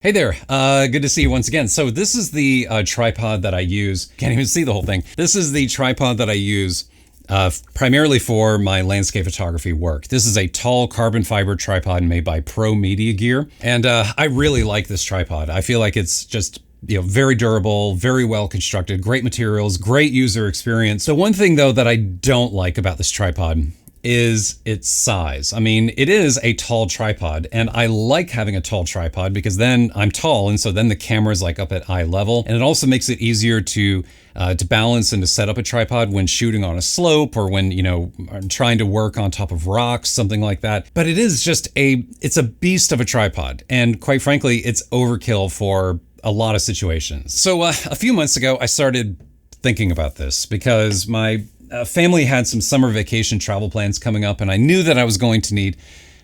Hey there, good to see you once again. So this is the tripod that I use. Can't even see the whole thing. This is the tripod that I use primarily for my landscape photography work. This is a tall carbon fiber tripod made by Pro Media Gear. And I really like this tripod. I feel like it's just very durable, very well constructed, great materials, great user experience. The one thing though that I don't like about this tripod is its size. I mean, it is a tall tripod, and I like having a tall tripod because then I'm tall, and so then the camera is like up at eye level, and it also makes it easier to balance and to set up a tripod when shooting on a slope or when I'm trying to work on top of rocks, something like that. But it is just it's a beast of a tripod, and quite frankly, it's overkill for a lot of situations. So a few months ago, I started thinking about this because my family had some summer vacation travel plans coming up, and I knew that I was going to need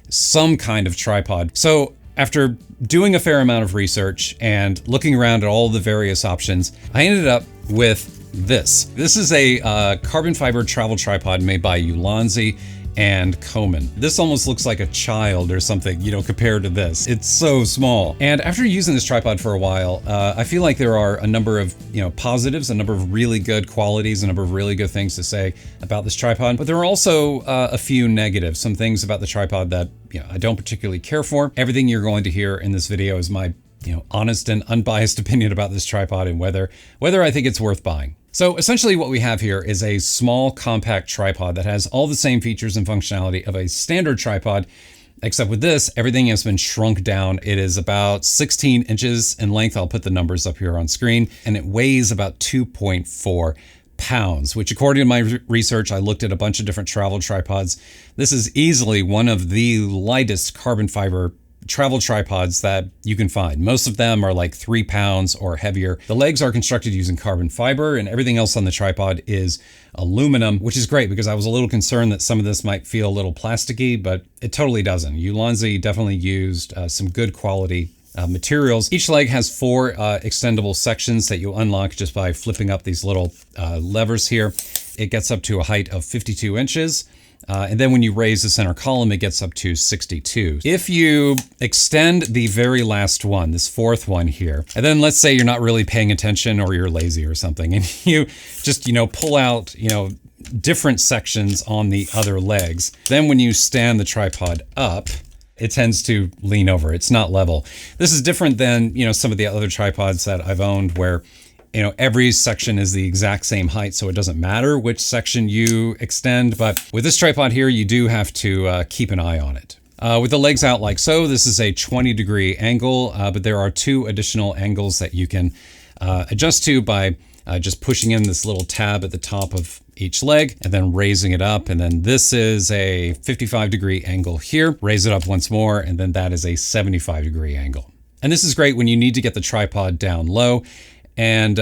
some kind of tripod. So after doing a fair amount of research and looking around at all the various options, I ended up with this. This is a carbon fiber travel tripod made by Ulanzi and Komen. This almost looks like a child or something, compared to this. It's so small. And after using this tripod for a while, I feel like there are a number of, positives, a number of really good qualities, a number of really good things to say about this tripod. But there are also a few negatives, some things about the tripod that, I don't particularly care for. Everything you're going to hear in this video is my, honest and unbiased opinion about this tripod and whether I think it's worth buying. So essentially what we have here is a small compact tripod that has all the same features and functionality of a standard tripod, except with this, everything has been shrunk down. It is about 16 inches in length. I'll put the numbers up here on screen, and it weighs about 2.4 pounds, which according to my research, I looked at a bunch of different travel tripods. This is easily one of the lightest carbon fiber travel tripods that you can find. Most of them are like 3 pounds or heavier. The legs are constructed using carbon fiber, and everything else on the tripod is aluminum, which is great because I was a little concerned that some of this might feel a little plasticky, but it totally doesn't. Ulanzi definitely used some good quality materials. Each leg has 4 extendable sections that you unlock just by flipping up these little levers here. It gets up to a height of 52 inches. And then when you raise the center column, it gets up to 62. If you extend the very last one, this 4th one here, and then let's say you're not really paying attention or you're lazy or something, and you just, pull out, different sections on the other legs, then when you stand the tripod up, it tends to lean over. It's not level. This is different than, some of the other tripods that I've owned where every section is the exact same height, so it doesn't matter which section you extend. But with this tripod here, you do have to keep an eye on it. With the legs out like so, this is a 20-degree angle, but there are 2 additional angles that you can adjust to by just pushing in this little tab at the top of each leg and then raising it up. And then this is a 55-degree angle here. Raise it up once more, and then that is a 75-degree angle. And this is great when you need to get the tripod down low. And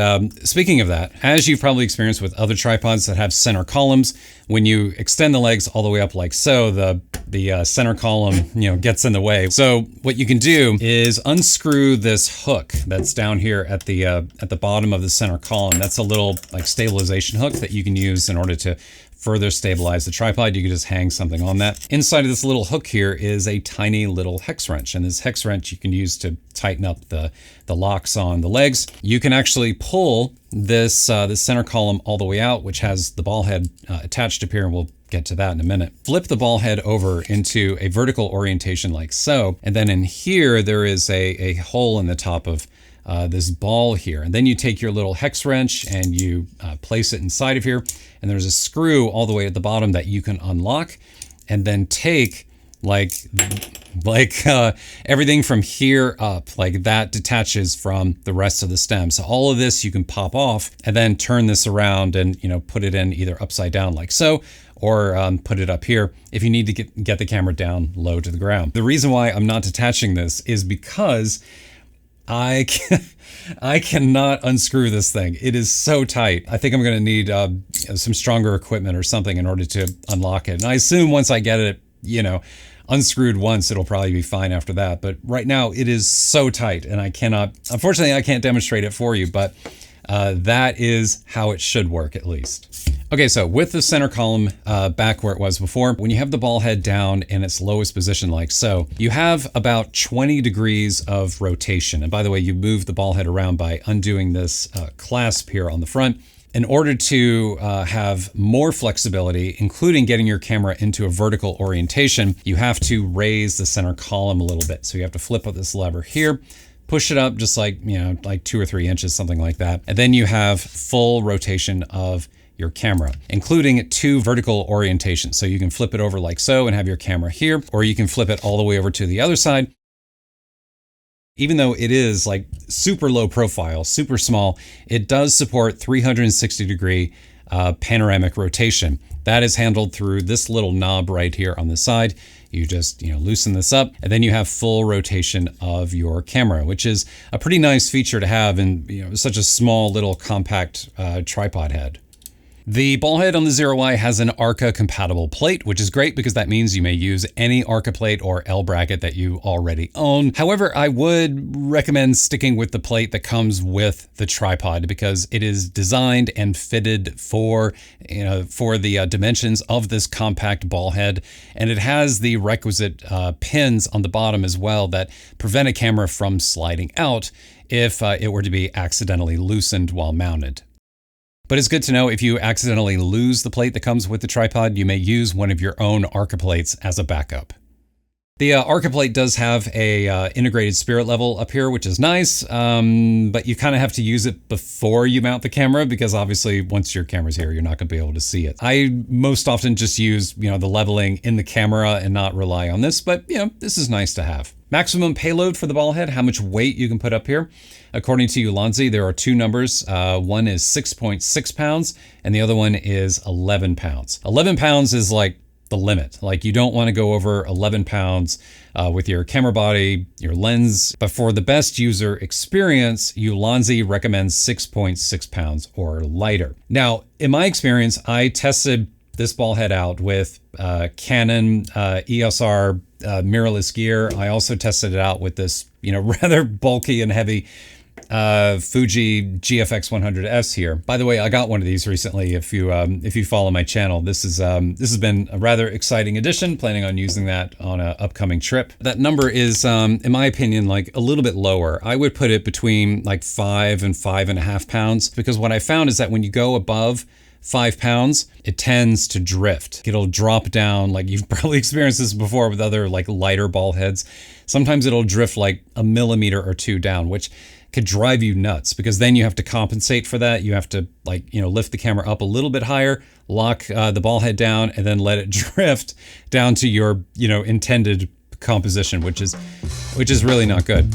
speaking of that, as you've probably experienced with other tripods that have center columns, when you extend the legs all the way up like so, the center column, gets in the way. So what you can do is unscrew this hook that's down here at the bottom of the center column. That's a little like stabilization hook that you can use in order to further stabilize the tripod. You can just hang something on that. Inside of this little hook here is a tiny little hex wrench, and this hex wrench you can use to tighten up the locks on the legs. You can actually pull this center column all the way out, which has the ball head attached up here, and we'll get to that in a minute. Flip the ball head over into a vertical orientation like so, and then in here there is a hole in the top of this ball here. And then you take your little hex wrench and you place it inside of here, and there's a screw all the way at the bottom that you can unlock, and then take everything from here up, like that detaches from the rest of the stem. So all of this you can pop off and then turn this around and put it in either upside down like so, or put it up here if you need to get the camera down low to the ground. The reason why I'm not detaching this is because I cannot unscrew this thing. It is so tight. I think I'm going to need some stronger equipment or something in order to unlock it. And I assume once I get it, unscrewed once, it'll probably be fine after that. But right now it is so tight, and unfortunately I can't demonstrate it for you, but That is how it should work, at least. Okay, so with the center column back where it was before, when you have the ball head down in its lowest position like so, you have about 20 degrees of rotation. And by the way, you move the ball head around by undoing this clasp here on the front. In order to have more flexibility, including getting your camera into a vertical orientation, you have to raise the center column a little bit. So you have to flip up this lever here, push it up just like, like 2 or 3 inches, something like that. And then you have full rotation of your camera, including 2 vertical orientations. So you can flip it over like so and have your camera here, or you can flip it all the way over to the other side. Even though it is like super low profile, super small, it does support 360-degree panoramic rotation. That is handled through this little knob right here on the side. You just, loosen this up, and then you have full rotation of your camera, which is a pretty nice feature to have in such a small little compact tripod head. The ball head on the Zero Y has an ARCA compatible plate, which is great because that means you may use any ARCA plate or L bracket that you already own. However, I would recommend sticking with the plate that comes with the tripod because it is designed and fitted for the dimensions of this compact ball head. And it has the requisite pins on the bottom as well that prevent a camera from sliding out if it were to be accidentally loosened while mounted. But it's good to know if you accidentally lose the plate that comes with the tripod, you may use one of your own ARCA plates as a backup. The ARCA plate does have a integrated spirit level up here, which is nice, but you kind of have to use it before you mount the camera because obviously once your camera's here, you're not going to be able to see it. I most often just use, the leveling in the camera and not rely on this, but this is nice to have. Maximum payload for the ball head, how much weight you can put up here. According to Ulanzi, there are 2 numbers. One is 6.6 pounds and the other one is 11 pounds. 11 pounds is like the limit. Like you don't want to go over 11 pounds with your camera body, your lens. But for the best user experience, Ulanzi recommends 6.6 pounds or lighter. Now, in my experience, I tested this ball head out with Canon EOS R mirrorless gear. I also tested it out with this, rather bulky and heavy Fuji GFX 100S here. By the way, I got one of these recently. If you follow my channel, this has been a rather exciting addition. Planning on using that on an upcoming trip. That number is, in my opinion, like a little bit lower. I would put it between like 5 and 5.5 pounds because what I found is that when you go above 5 pounds, it tends to drift. It'll drop down, like you've probably experienced this before with other like lighter ball heads. Sometimes it'll drift like 1 millimeter or 2 down, which could drive you nuts because then you have to compensate for that. You have to lift the camera up a little bit higher, lock the ball head down, and then let it drift down to your, intended composition, which is really not good.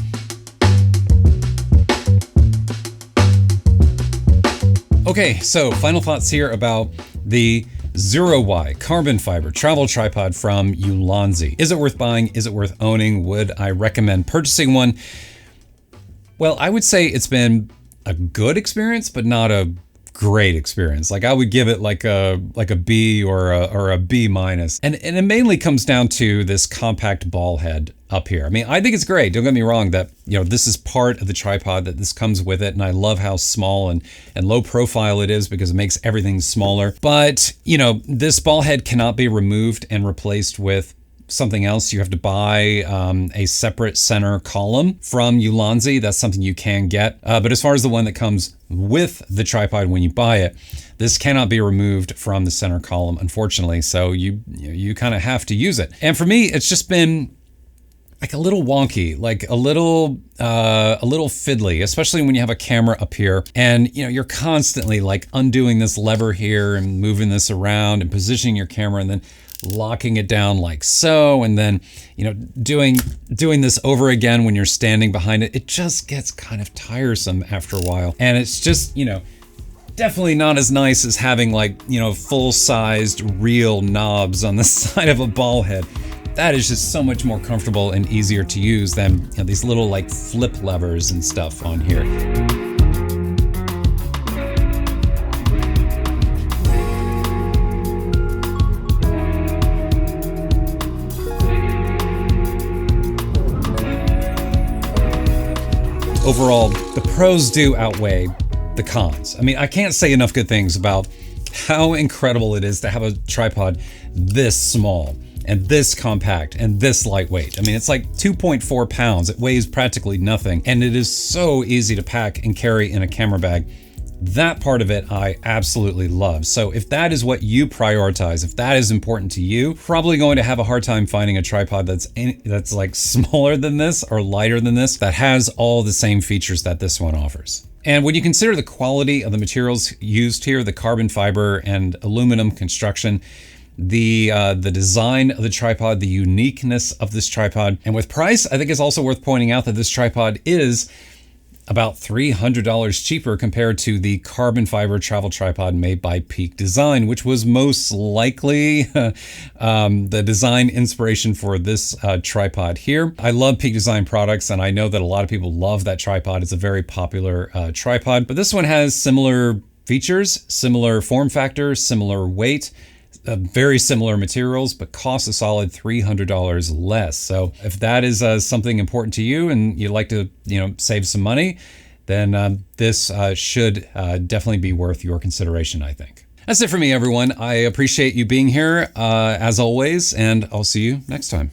Okay, so final thoughts here about the Zero Y carbon fiber travel tripod from Ulanzi. Is it worth buying? Is it worth owning? Would I recommend purchasing one? Well, I would say it's been a good experience, but not a great experience. Like I would give it like a B or a B minus. And it mainly comes down to this compact ball head up here. I mean, I think it's great. Don't get me wrong that, this is part of the tripod that this comes with it. And I love how small and low profile it is because it makes everything smaller. But, this ball head cannot be removed and replaced with something else. You have to buy a separate center column from Ulanzi. That's something you can get. But as far as the one that comes with the tripod when you buy it, this cannot be removed from the center column, unfortunately. So you kind of have to use it. And for me, it's just been like a little wonky, like a little fiddly, especially when you have a camera up here and you're constantly like undoing this lever here and moving this around and positioning your camera and then locking it down like so, and then doing this over again when you're standing behind it. It just gets kind of tiresome after a while, and it's just definitely not as nice as having like full-sized real knobs on the side of a ball head. That is just so much more comfortable and easier to use than these little like flip levers and stuff on here. Overall, the pros do outweigh the cons. I mean, I can't say enough good things about how incredible it is to have a tripod this small and this compact and this lightweight. I mean, it's like 2.4 pounds. It weighs practically nothing, and it is so easy to pack and carry in a camera bag. That part of it I absolutely love. So if that is what you prioritize, if that is important to you, probably going to have a hard time finding a tripod that's like smaller than this or lighter than this, that has all the same features that this one offers. And when you consider the quality of the materials used here, the carbon fiber and aluminum construction, the design of the tripod, the uniqueness of this tripod, and with price, I think it's also worth pointing out that this tripod is about $300 cheaper compared to the carbon fiber travel tripod made by Peak Design, which was most likely the design inspiration for this tripod here. I love Peak Design products, and I know that a lot of people love that tripod. It's a very popular tripod, but this one has similar features, similar form factor, similar weight, very similar materials, but costs a solid $300 less. So if that is something important to you and you'd like to, save some money, then this should definitely be worth your consideration, I think. That's it for me, everyone. I appreciate you being here as always, and I'll see you next time.